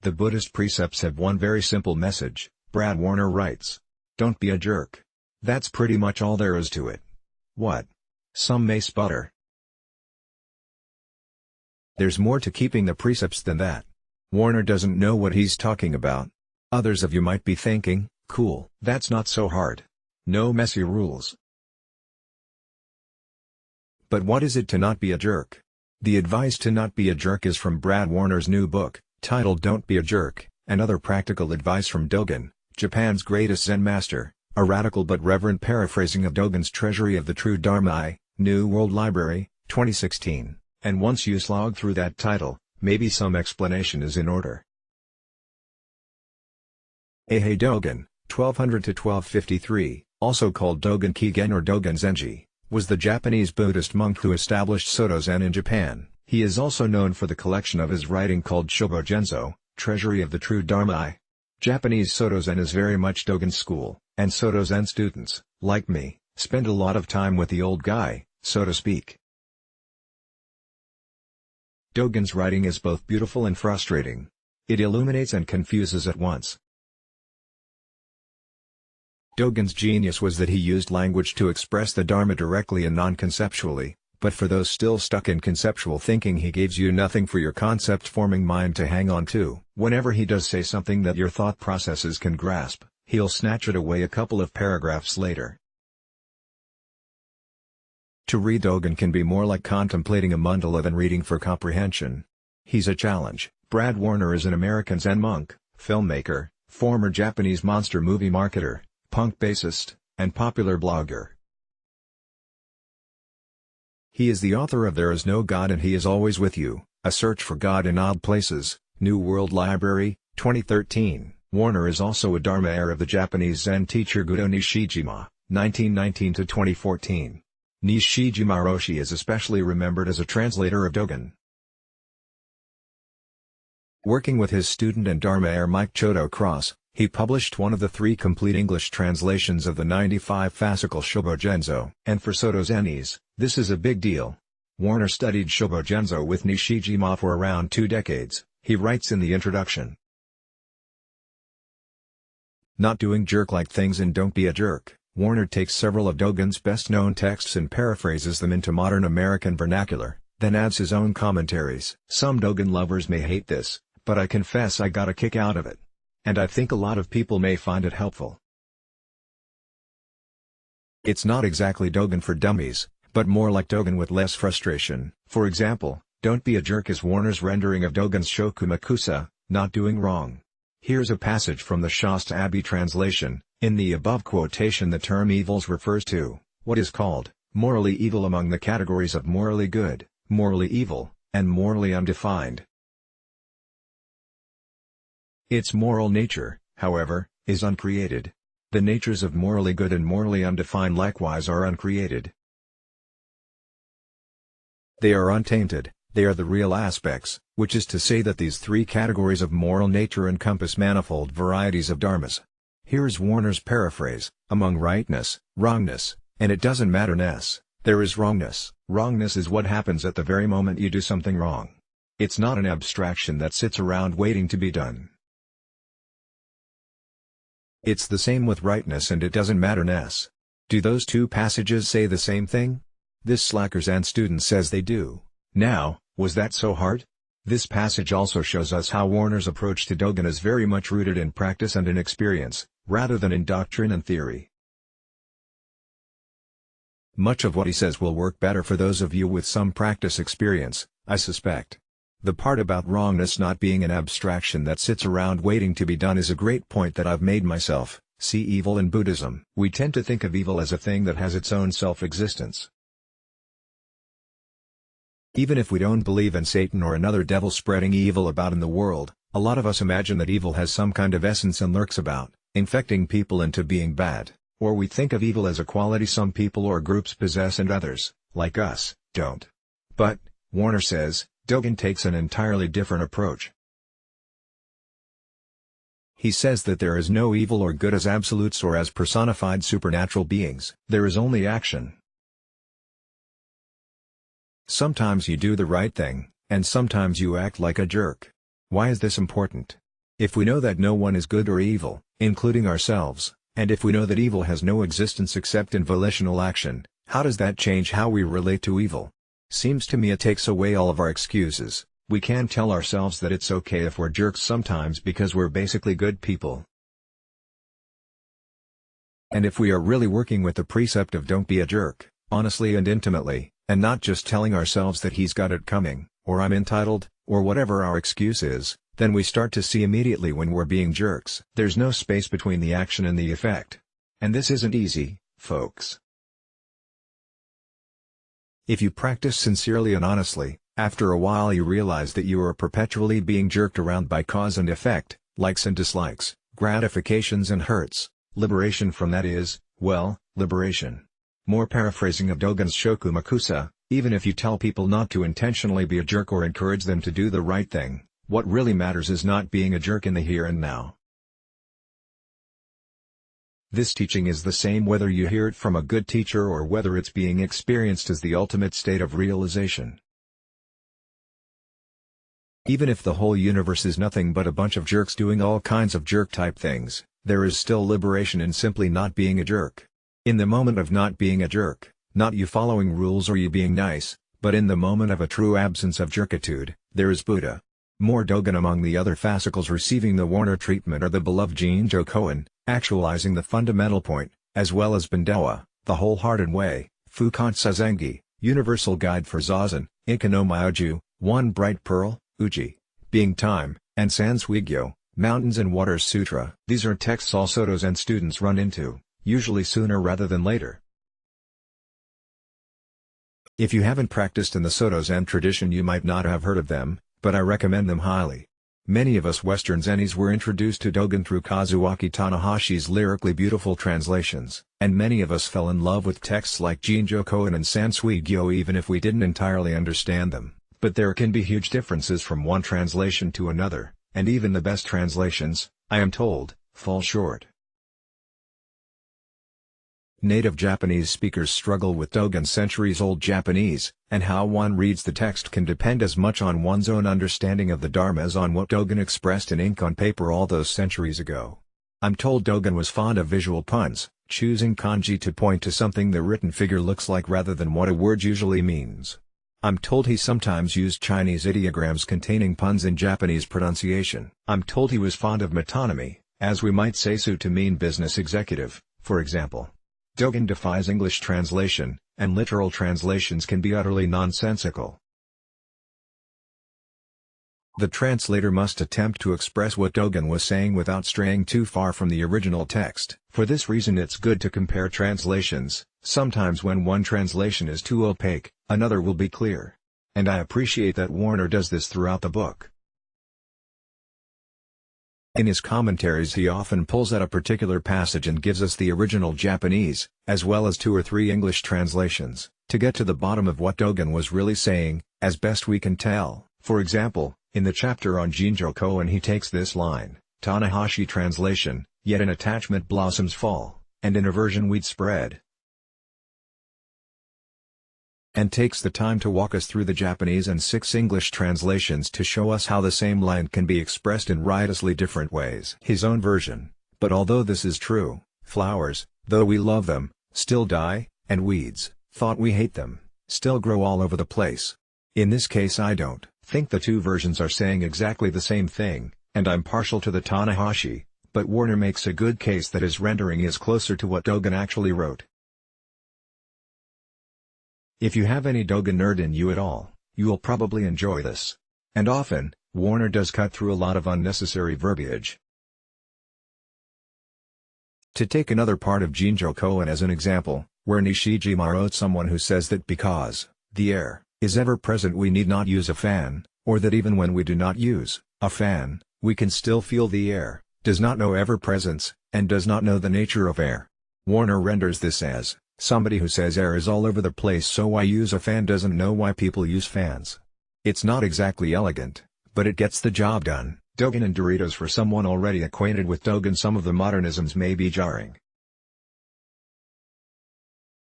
The Buddhist precepts have one very simple message, Brad Warner writes. Don't be a jerk. That's pretty much all there is to it. What? Some may sputter. There's more to keeping the precepts than that. Warner doesn't know what he's talking about. Others of you might be thinking, cool. That's not so hard. No messy rules. But what is it to not be a jerk? The advice to not be a jerk is from Brad Warner's new book, titled Don't Be a Jerk, and other practical advice from Dogen, Japan's greatest Zen master, a radical but reverent paraphrasing of Dogen's Treasury of the True Dharma, New World Library, 2016. And once you slog through that title, maybe some explanation is in order. Eihei Dogen, 1200–1253, also called Dogen Kigen or Dogen Zenji, was the Japanese Buddhist monk who established Soto Zen in Japan. He is also known for the collection of his writing called Shobogenzo, Treasury of the True Dharma. Japanese Soto Zen is very much Dogen's school, and Soto Zen students, like me, spend a lot of time with the old guy, so to speak. Dogen's writing is both beautiful and frustrating. It illuminates and confuses at once. Dogen's genius was that he used language to express the Dharma directly and non-conceptually. But for those still stuck in conceptual thinking, he gives you nothing for your concept-forming mind to hang on to. Whenever he does say something that your thought processes can grasp, he'll snatch it away a couple of paragraphs later. To read Dogen can be more like contemplating a mandala than reading for comprehension. He's a challenge. Brad Warner is an American Zen monk, filmmaker, former Japanese monster movie marketer, punk bassist, and popular blogger. He is the author of There Is No God and He Is Always With You, A Search for God in Odd Places, New World Library, 2013. Warner is also a Dharma heir of the Japanese Zen teacher Gudo Nishijima, 1919–2014. Nishijima Roshi is especially remembered as a translator of Dogen. Working with his student and Dharma heir Mike Chodo Cross, he published one of the 3 complete English translations of the 95 fascicle Shobogenzo. And for Soto Zenis, this is a big deal. Warner studied Shobogenzo with Nishijima for around 2 decades, he writes in the introduction. Not doing jerk-like things and don't be a jerk. Warner takes several of Dogen's best-known texts and paraphrases them into modern American vernacular, then adds his own commentaries. Some Dogen lovers may hate this, but I confess I got a kick out of it. And I think a lot of people may find it helpful. It's not exactly Dogen for dummies, but more like Dogen with less frustration. For example, Don't Be a Jerk is Warner's rendering of Dogen's Shokumakusa, not doing wrong. Here's a passage from the Shasta Abbey translation. In the above quotation, the term evils refers to what is called morally evil among the categories of morally good, morally evil, and morally undefined. Its moral nature, however, is uncreated. The natures of morally good and morally undefined likewise are uncreated. They are untainted, they are the real aspects, which is to say that these 3 categories of moral nature encompass manifold varieties of dharmas. Here's Warner's paraphrase: among rightness, wrongness, and it doesn't matter-ness, there is wrongness. Wrongness is what happens at the very moment you do something wrong. It's not an abstraction that sits around waiting to be done. It's the same with rightness and it doesn't matter-ness. Do those 2 passages say the same thing? This slacker Zen student says they do. Now, was that so hard? This passage also shows us how Warner's approach to Dogen is very much rooted in practice and in experience, rather than in doctrine and theory. Much of what he says will work better for those of you with some practice experience, I suspect. The part about wrongness not being an abstraction that sits around waiting to be done is a great point that I've made myself. See evil in Buddhism. We tend to think of evil as a thing that has its own self-existence. Even if we don't believe in Satan or another devil spreading evil about in the world, a lot of us imagine that evil has some kind of essence and lurks about, infecting people into being bad. Or we think of evil as a quality some people or groups possess and others, like us, don't. But, Warner says, Dogen takes an entirely different approach. He says that there is no evil or good as absolutes or as personified supernatural beings. There is only action. Sometimes you do the right thing, and sometimes you act like a jerk. Why is this important? If we know that no one is good or evil, including ourselves, and if we know that evil has no existence except in volitional action, how does that change how we relate to evil? Seems to me it takes away all of our excuses. We can tell ourselves that it's okay if we're jerks sometimes because we're basically good people. And if we are really working with the precept of don't be a jerk, honestly and intimately, and not just telling ourselves that he's got it coming, or I'm entitled, or whatever our excuse is, then we start to see immediately when we're being jerks. There's no space between the action and the effect. And this isn't easy, folks. If you practice sincerely and honestly, after a while you realize that you are perpetually being jerked around by cause and effect, likes and dislikes, gratifications and hurts. Liberation from that is, well, liberation. More paraphrasing of Dogen's Shokumakusa, even if you tell people not to intentionally be a jerk or encourage them to do the right thing, what really matters is not being a jerk in the here and now. This teaching is the same whether you hear it from a good teacher or whether it's being experienced as the ultimate state of realization. Even if the whole universe is nothing but a bunch of jerks doing all kinds of jerk-type things, there is still liberation in simply not being a jerk. In the moment of not being a jerk, not you following rules or you being nice, but in the moment of a true absence of jerkitude, there is Buddha. More Dogen among the other fascicles receiving the Warner treatment are the beloved Jinjo Koan, actualizing the fundamental point, as well as Bendewa, the wholehearted way, Fukant Sazengi, universal guide for Zazen, Inka no Myoju, One Bright Pearl, Uji, Being Time, and Sanswigyo, Mountains and Waters Sutra. These are texts all Sotos and students run into, usually sooner rather than later. If you haven't practiced in the Soto Zen tradition you might not have heard of them, but I recommend them highly. Many of us Western Zenis were introduced to Dogen through Kazuaki Tanahashi's lyrically beautiful translations, and many of us fell in love with texts like Jinjo Koan and Sanswigyo even if we didn't entirely understand them. But there can be huge differences from one translation to another, and even the best translations, I am told, fall short. Native Japanese speakers struggle with Dogen's centuries-old Japanese, and how one reads the text can depend as much on one's own understanding of the Dharma as on what Dogen expressed in ink on paper all those centuries ago. I'm told Dogen was fond of visual puns, choosing kanji to point to something the written figure looks like rather than what a word usually means. I'm told he sometimes used Chinese ideograms containing puns in Japanese pronunciation. I'm told he was fond of metonymy, as we might say su to mean business executive, for example. Dogen defies English translation, and literal translations can be utterly nonsensical. The translator must attempt to express what Dogen was saying without straying too far from the original text. For this reason it's good to compare translations. Sometimes when one translation is too opaque, another will be clear. And I appreciate that Warner does this throughout the book. In his commentaries he often pulls out a particular passage and gives us the original Japanese, as well as 2 or 3 English translations, to get to the bottom of what Dogen was really saying, as best we can tell. For example, in the chapter on Jinjo Koan he takes this line, Tanahashi translation, yet in attachment blossoms fall, and in aversion weeds spread. And takes the time to walk us through the Japanese and 6 English translations to show us how the same line can be expressed in riotously different ways. His own version, but although this is true, flowers, though we love them, still die, and weeds, thought we hate them, still grow all over the place. In this case I don't think the 2 versions are saying exactly the same thing, and I'm partial to the Tanahashi, but Warner makes a good case that his rendering is closer to what Dogen actually wrote. If you have any Dogen nerd in you at all, you will probably enjoy this. And often, Warner does cut through a lot of unnecessary verbiage. To take another part of Jinjo Koan as an example, where Nishijima wrote someone who says that because the air is ever present we need not use a fan, or that even when we do not use a fan, we can still feel the air, does not know ever-presence, and does not know the nature of air. Warner renders this as, somebody who says air is all over the place so why use a fan doesn't know why people use fans. It's not exactly elegant, but it gets the job done. Dogen and Doritos. For someone already acquainted with Dogen some of the modernisms may be jarring.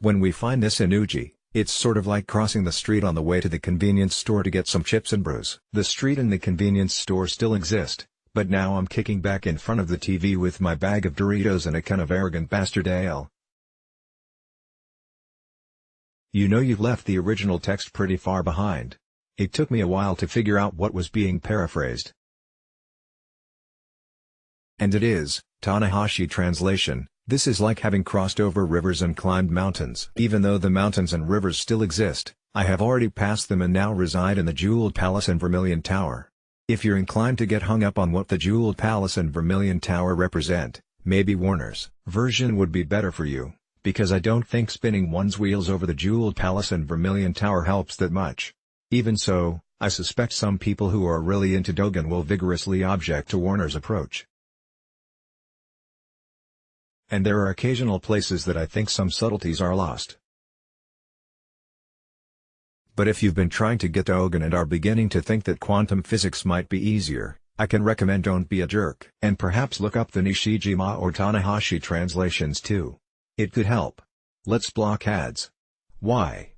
When we find this in Uji, it's sort of like crossing the street on the way to the convenience store to get some chips and brews. The street and the convenience store still exist, but now I'm kicking back in front of the TV with my bag of Doritos and a can of arrogant bastard ale. You know you've left the original text pretty far behind. It took me a while to figure out what was being paraphrased. And it is, Tanahashi translation, this is like having crossed over rivers and climbed mountains. Even though the mountains and rivers still exist, I have already passed them and now reside in the Jeweled Palace and Vermilion Tower. If you're inclined to get hung up on what the Jeweled Palace and Vermilion Tower represent, maybe Warner's version would be better for you, because I don't think spinning one's wheels over the Jeweled Palace and Vermilion Tower helps that much. Even so, I suspect some people who are really into Dogen will vigorously object to Warner's approach. And there are occasional places that I think some subtleties are lost. But if you've been trying to get Dogen and are beginning to think that quantum physics might be easier, I can recommend Don't Be a Jerk. And perhaps look up the Nishijima or Tanahashi translations too. It could help. Let's block ads. Why?